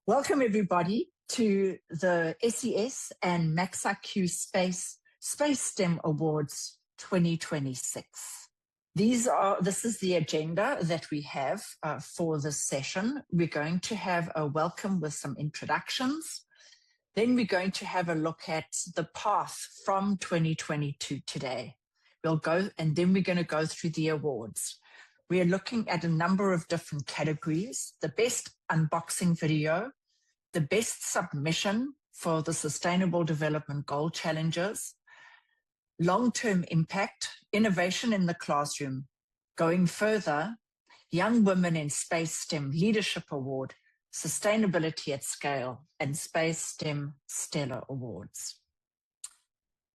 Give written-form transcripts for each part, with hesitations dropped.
Welcome, everybody, to the SES and MaxIQ Space STEM Awards 2026. This is the agenda that we have for this session. We're going to have a welcome with some introductions. Then we're going to have a look at the path from 2020 to today. And then we're going to go through the awards. We are looking at a number of different categories: the best unboxing video, the best submission for the Sustainable Development Goal Challenges, long-term impact, innovation in the classroom, going further, Young Women in Space STEM Leadership Award, Sustainability at Scale, and Space STEM Stellar Awards.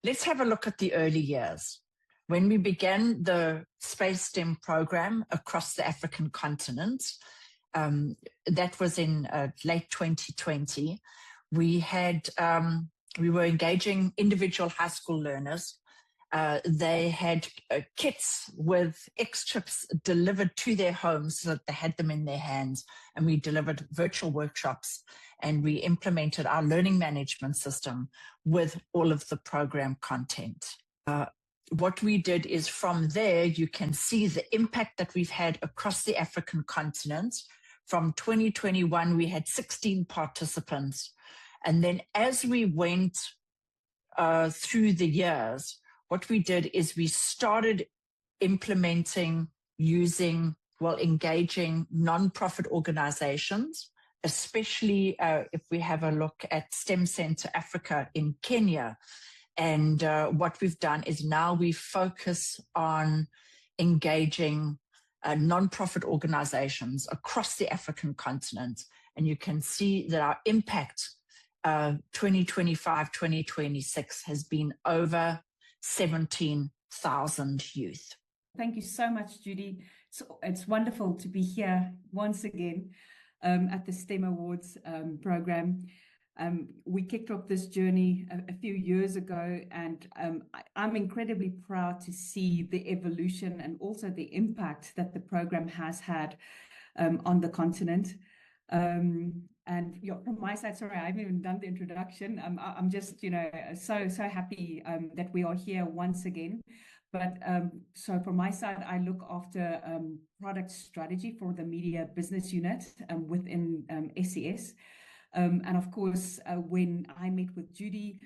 Let's have a look at the early years. When we began the Space STEM program across the African continent, that was in late 2020, we were engaging individual high school learners. They had kits with X chips delivered to their homes so that they had them in their hands, and we delivered virtual workshops, and we implemented our learning management system with all of the program content. What we did is, from there, you can see the impact that we've had across the African continent. From 2021, we had 16 participants. And then as we went through the years, what we did is we started engaging nonprofit organizations, especially if we have a look at STEM Center Africa in Kenya. And what we've done is now we focus on engaging nonprofit organizations across the African continent. And you can see that our impact 2025, 2026 has been over 17,000 youth. Thank you so much, Judy. It's wonderful to be here once again at the STEM Awards program. We kicked off this journey a few years ago, and I'm incredibly proud to see the evolution and also the impact that the program has had on the continent. And from my side, sorry, I haven't even done the introduction. I'm just, so happy that we are here once again. But so from my side, I look after product strategy for the media business unit within SES. And of course, when I met with Judy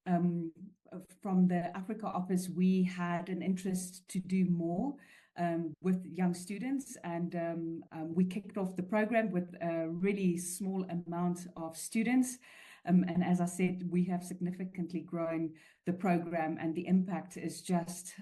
from the Africa office, we had an interest to do more with young students, and we kicked off the program with a really small amount of students. And as I said, we have significantly grown the program, and the impact is just,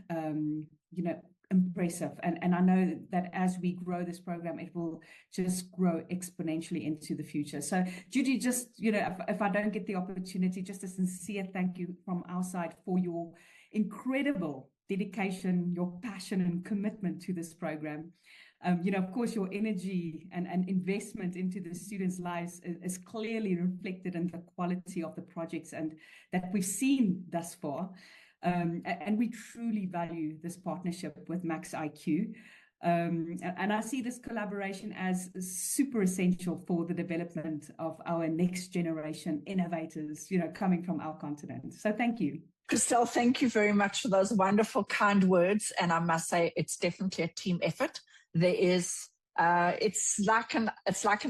impressive. And I know that as we grow this program, it will just grow exponentially into the future. So Judy, just, if I don't get the opportunity, just a sincere thank you from our side for your incredible dedication, your passion and commitment to this program. Of course, your energy and investment into the students' lives is clearly reflected in the quality of the projects and that we've seen thus far. And we truly value this partnership with MaxIQ. And I see this collaboration as super essential for the development of our next generation innovators, coming from our continent. So thank you. Christelle, thank you very much for those wonderful, kind words. And I must say, it's definitely a team effort. There is, it's like an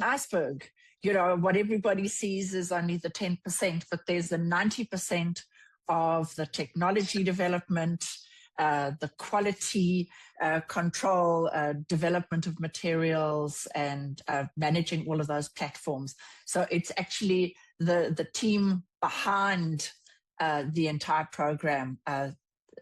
iceberg. What everybody sees is only the 10%, but there's the 90% of the technology development, the quality control, development of materials, and managing all of those platforms. So it's actually the team behind the entire program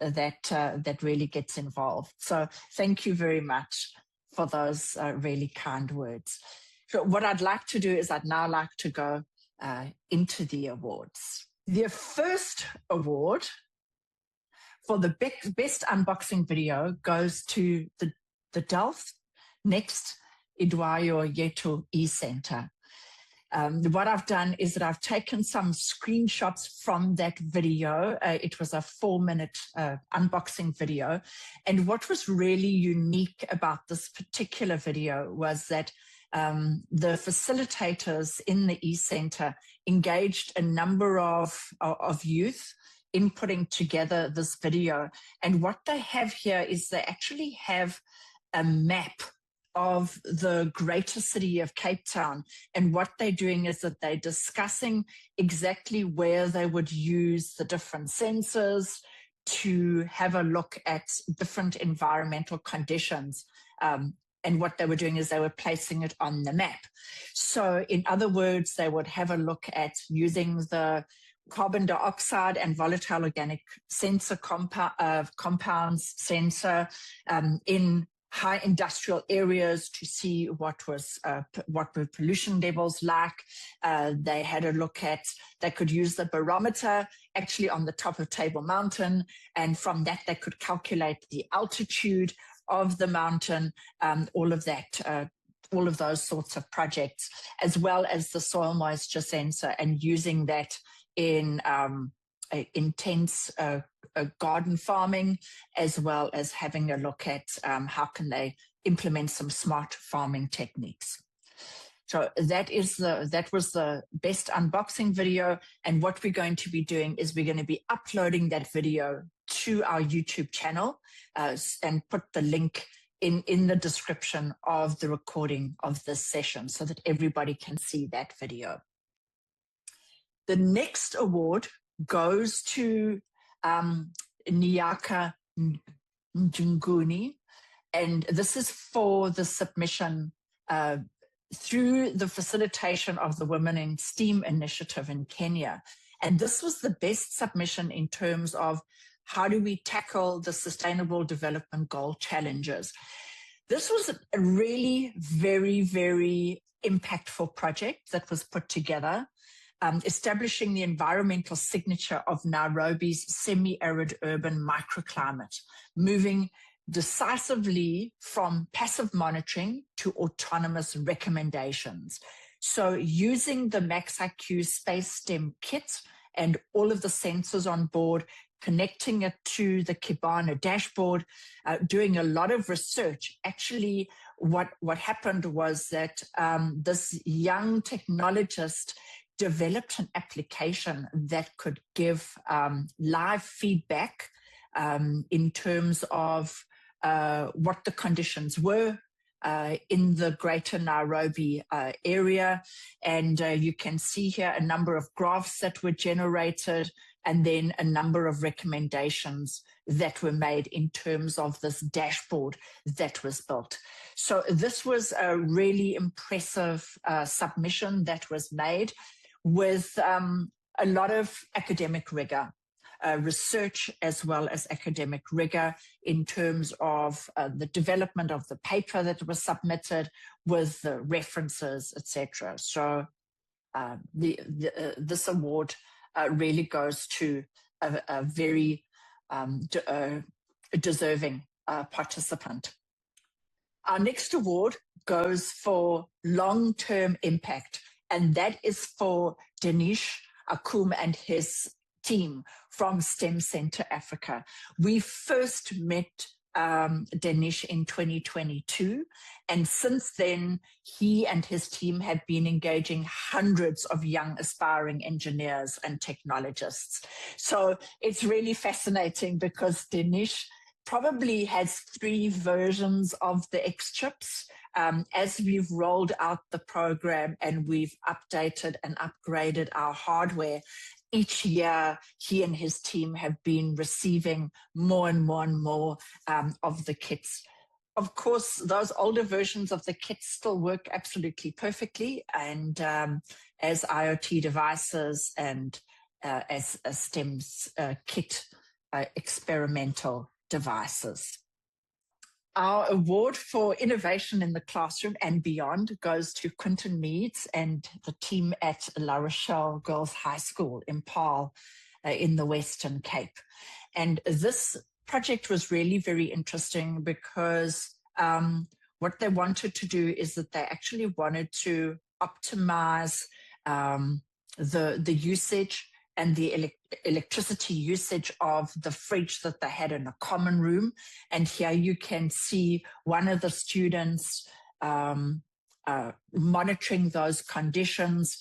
that really gets involved. So thank you very much for those really kind words. So what I'd like to do is I'd now like to go into the awards. The first award for the best unboxing video goes to the Delft Next Idwayo Yetu E-Center. What I've done is that I've taken some screenshots from that video. It was a 4-minute unboxing video. And what was really unique about this particular video was that the facilitators in the eCenter engaged a number of youth in putting together this video. And what they have here is they actually have a map of the greater city of Cape Town. And what they're doing is that they're discussing exactly where they would use the different sensors to have a look at different environmental conditions. And what they were doing is they were placing it on the map. So in other words, they would have a look at using the carbon dioxide and volatile organic sensor compounds sensor in high industrial areas to see what were pollution levels like. They had a look at, they could use the barometer actually on the top of Table Mountain, and from that they could calculate the altitude of the mountain, all of that, all of those sorts of projects, as well as the soil moisture sensor, and using that in intense garden farming, as well as having a look at how can they implement some smart farming techniques. So that was the best unboxing video. And what we're going to be doing is we're going to be uploading that video to our YouTube channel and put the link in the description of the recording of this session so that everybody can see that video. The next award goes to Nyaka Njunguni, and this is for the submission through the facilitation of the Women in STEAM initiative in Kenya. And this was the best submission in terms of how do we tackle the Sustainable Development Goal challenges. This was a really very, very impactful project that was put together, establishing the environmental signature of Nairobi's semi-arid urban microclimate, moving decisively from passive monitoring to autonomous recommendations. So using the MaxIQ Space STEM kit and all of the sensors on board, connecting it to the Kibana dashboard, doing a lot of research. Actually, what happened was that this young technologist developed an application that could give live feedback in terms of what the conditions were in the greater Nairobi area. And you can see here a number of graphs that were generated, and then a number of recommendations that were made in terms of this dashboard that was built. So this was a really impressive submission that was made with a lot of academic rigor. Research as well as academic rigor in terms of the development of the paper that was submitted with the references, etc. So this award really goes to a very deserving participant. Our next award goes for long-term impact, and that is for Danish Akum and his team from STEM Center Africa. We first met Danish in 2022, and since then he and his team have been engaging hundreds of young aspiring engineers and technologists. So it's really fascinating because Danish probably has 3 versions of the X-chips. As we've rolled out the program and we've updated and upgraded our hardware, each year he and his team have been receiving more and more and more of the kits. Of course, those older versions of the kits still work absolutely perfectly, and as IoT devices and as a STEM's kit experimental devices. Our award for innovation in the classroom and beyond goes to Quinton Meads and the team at La Rochelle Girls High School in Paarl in the Western Cape. And this project was really very interesting because what they wanted to do is that they actually wanted to optimize the usage and the electricity usage of the fridge that they had in a common room. And here you can see one of the students monitoring those conditions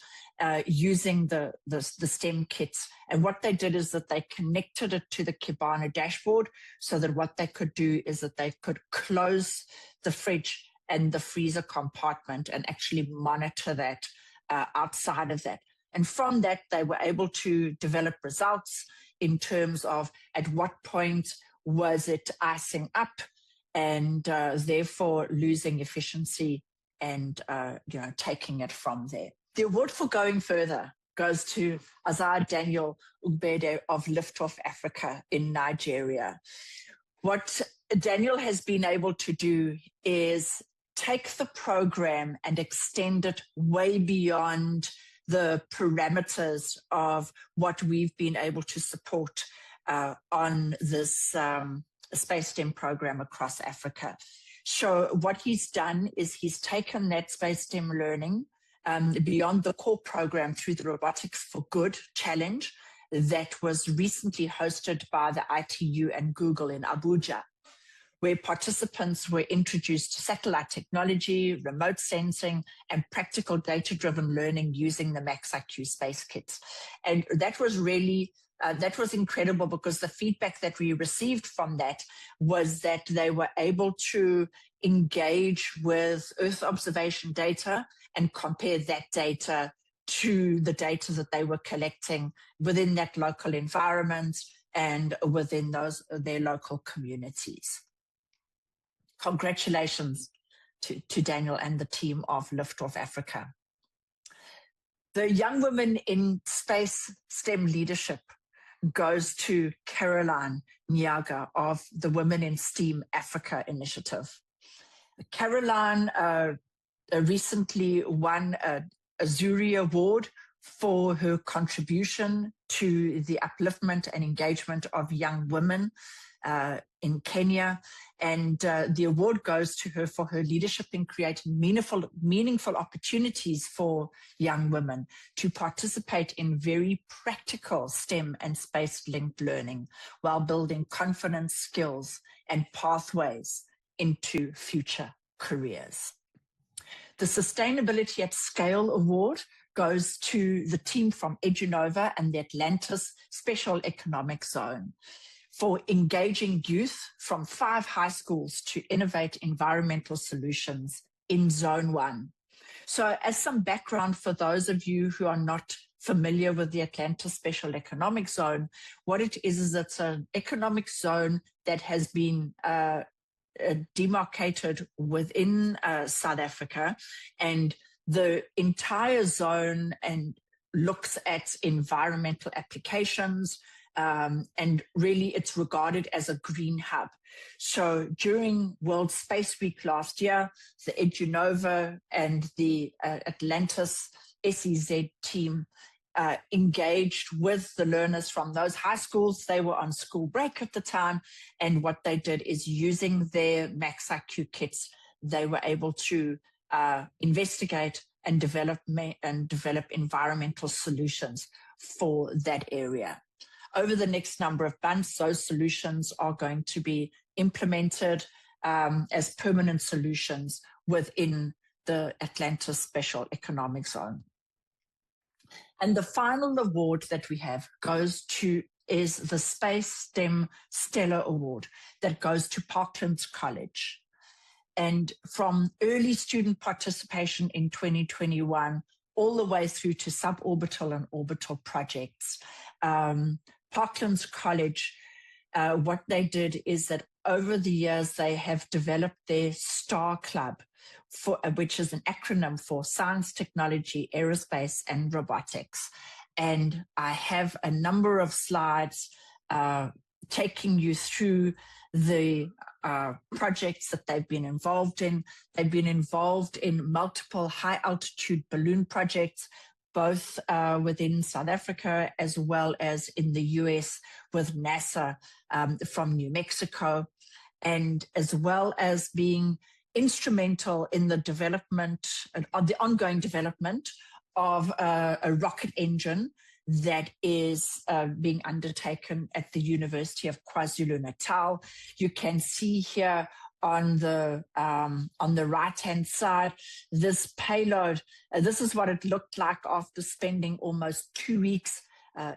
using the STEM kits. And what they did is that they connected it to the Kibana dashboard so that what they could do is that they could close the fridge and the freezer compartment and actually monitor that outside of that. And from that, they were able to develop results in terms of at what point was it icing up and therefore losing efficiency and taking it from there. The award for going further goes to Azar Daniel Ugbede of Liftoff Africa in Nigeria. What Daniel has been able to do is take the program and extend it way beyond the parameters of what we've been able to support on this Space STEM program across Africa. So what he's done is he's taken that Space STEM learning beyond the core program through the Robotics for Good challenge that was recently hosted by the ITU and Google in Abuja, where participants were introduced to satellite technology, remote sensing, and practical data-driven learning using the MaxIQ space kits. And that was really, that was incredible because the feedback that we received from that was that they were able to engage with Earth observation data and compare that data to the data that they were collecting within that local environment and within their local communities. Congratulations to Daniel and the team of Liftoff Africa. The Young Women in Space STEM Leadership goes to Caroline Nyaga of the Women in STEAM Africa initiative. Caroline recently won a Zuri Award for her contribution to the upliftment and engagement of young women in Kenya. And the award goes to her for her leadership in creating meaningful opportunities for young women to participate in very practical STEM and space-linked learning while building confidence, skills, and pathways into future careers. The Sustainability at Scale Award goes to the team from Edunova and the Atlantis Special Economic Zone for engaging youth from 5 high schools to innovate environmental solutions in Zone 1. So as some background for those of you who are not familiar with the Atlantis Special Economic Zone, what it is it's an economic zone that has been demarcated within South Africa, and the entire zone and looks at environmental applications, and really it's regarded as a green hub. So during World Space Week last year, the Edunova and the Atlantis SEZ team engaged with the learners from those high schools. They were on school break at the time, and what they did is using their MaxIQ kits, they were able to investigate and develop environmental solutions for that area. Over the next number of months, those solutions are going to be implemented as permanent solutions within the Atlantis Special Economic Zone. And the final award that we have is the Space STEM Stellar Award that goes to Parklands College. And from early student participation in 2021, all the way through to suborbital and orbital projects, Parklands College, what they did is that over the years, they have developed their STAR Club, which is an acronym for Science, Technology, Aerospace, and Robotics. And I have a number of slides taking you through the projects that they've been involved in. They've been involved in multiple high-altitude balloon projects, both within South Africa as well as in the US with NASA from New Mexico, and as well as being instrumental in the development, the ongoing development of a rocket engine that is being undertaken at the University of KwaZulu-Natal. You can see here on the right-hand side, this payload. This is what it looked like after spending almost 2 weeks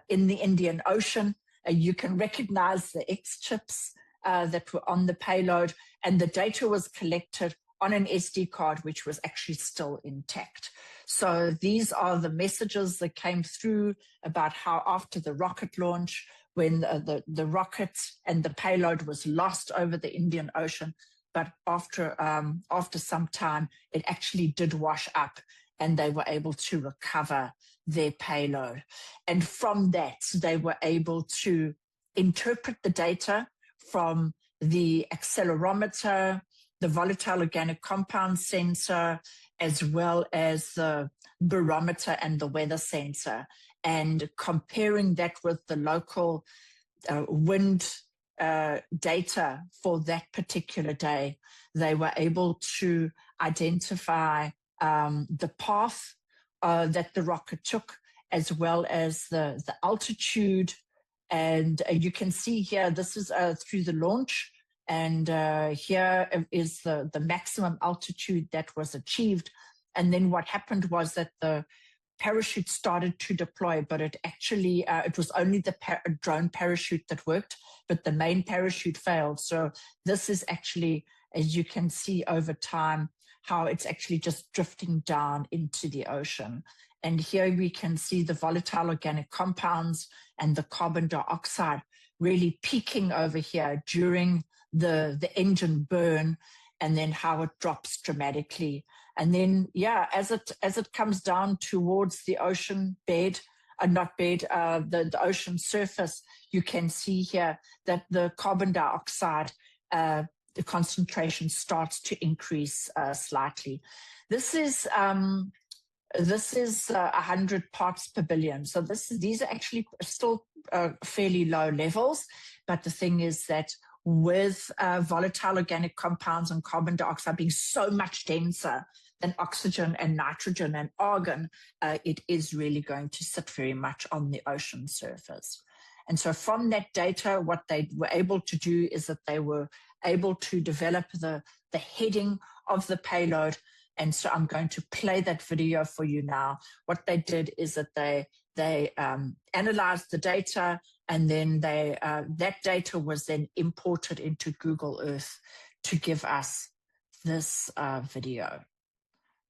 in the Indian Ocean. You can recognize the X chips that were on the payload, and the data was collected on an SD card, which was actually still intact. So these are the messages that came through about how after the rocket launch, when the rocket and the payload was lost over the Indian Ocean, but after some time, it actually did wash up and they were able to recover their payload. And from that, they were able to interpret the data from the accelerometer, the volatile organic compound sensor, as well as the barometer and the weather sensor, and comparing that with the local wind data for that particular day, they were able to identify the path that the rocket took, as well as the altitude. And you can see here, this is through the launch. And here is the maximum altitude that was achieved. And then what happened was that the parachute started to deploy, but it actually, it was only the drone parachute that worked, but the main parachute failed. So this is actually, as you can see over time, how it's actually just drifting down into the ocean. And here we can see the volatile organic compounds and the carbon dioxide really peaking over here during the engine burn, and then how it drops dramatically. And then, yeah, as it comes down towards the ocean bed, the ocean surface, you can see here that the carbon dioxide, the concentration starts to increase slightly. This is 100 parts per billion. So these are actually still fairly low levels. But the thing is that with volatile organic compounds and carbon dioxide being so much denser than oxygen and nitrogen and argon, it is really going to sit very much on the ocean surface. And so from that data, what they were able to do is that they were able to develop the heading of the payload. And so I'm going to play that video for you now. What they did is that they analyzed the data, and then that data was then imported into Google Earth to give us this video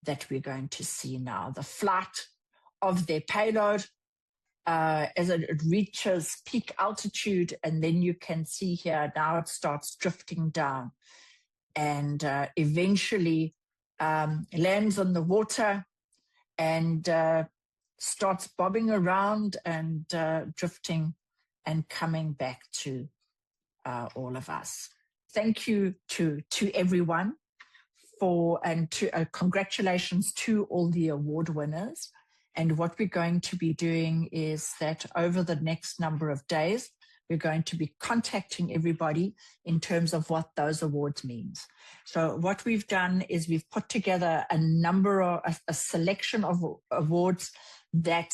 that we're going to see now. The flight of their payload as it reaches peak altitude, and then you can see here now it starts drifting down and eventually lands on the water and starts bobbing around and drifting and coming back to all of us. Thank you to everyone and congratulations to all the award winners. And what we're going to be doing is that over the next number of days, we're going to be contacting everybody in terms of what those awards means. So what we've done is we've put together a selection of awards that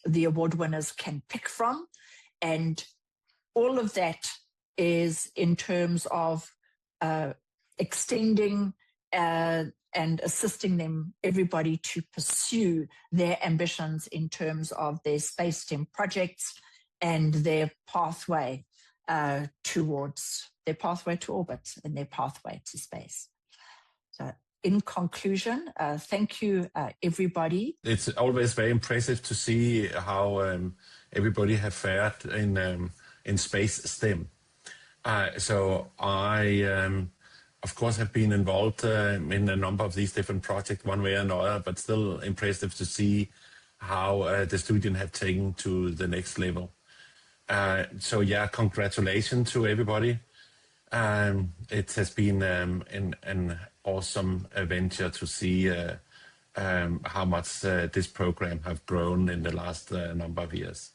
the award winners can pick from. And all of that is in terms of extending and assisting everybody to pursue their ambitions in terms of their space STEM projects and their pathway towards their pathway to orbit and their pathway to space. So in conclusion, thank you, everybody. It's always very impressive to see how everybody have fared in space STEM. So I, of course, have been involved in a number of these different projects one way or another, but still impressive to see how the students have taken to the next level. So yeah, congratulations to everybody. It has been an awesome adventure to see how much this program have grown in the last number of years.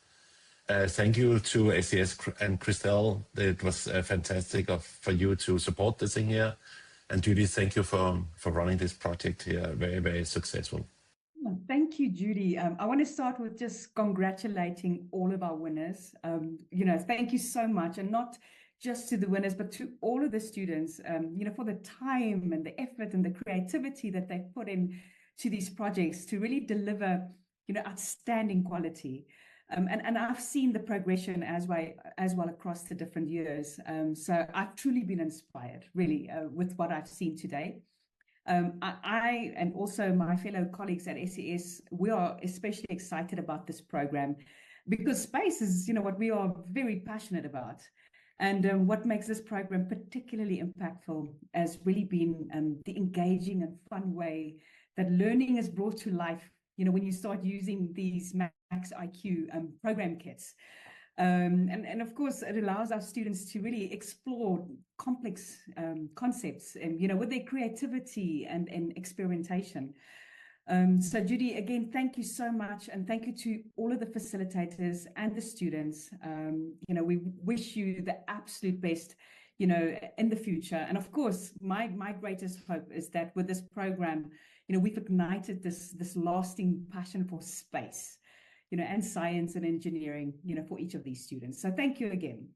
Thank you to SES and Christelle. It was fantastic for you to support this thing here. And Judy, thank you for running this project here. Very, very successful. Oh, thank you, Judy. I want to start with just congratulating all of our winners. Thank you so much, and not just to the winners, but to all of the students, for the time and the effort and the creativity that they've put in to these projects to really deliver, outstanding quality. And I've seen the progression as well across the different years. So I've truly been inspired, really, with what I've seen today. I and also my fellow colleagues at SES, we are especially excited about this program because space is, what we are very passionate about. And what makes this program particularly impactful has really been the engaging and fun way that learning is brought to life, when you start using these Max IQ program kits. And of course, it allows our students to really explore complex concepts, and with their creativity and experimentation. So Judy, again, thank you so much, and thank you to all of the facilitators and the students. We wish you the absolute best, in the future. And of course, my greatest hope is that with this program, we've ignited this lasting passion for space, and science and engineering, for each of these students. So thank you again.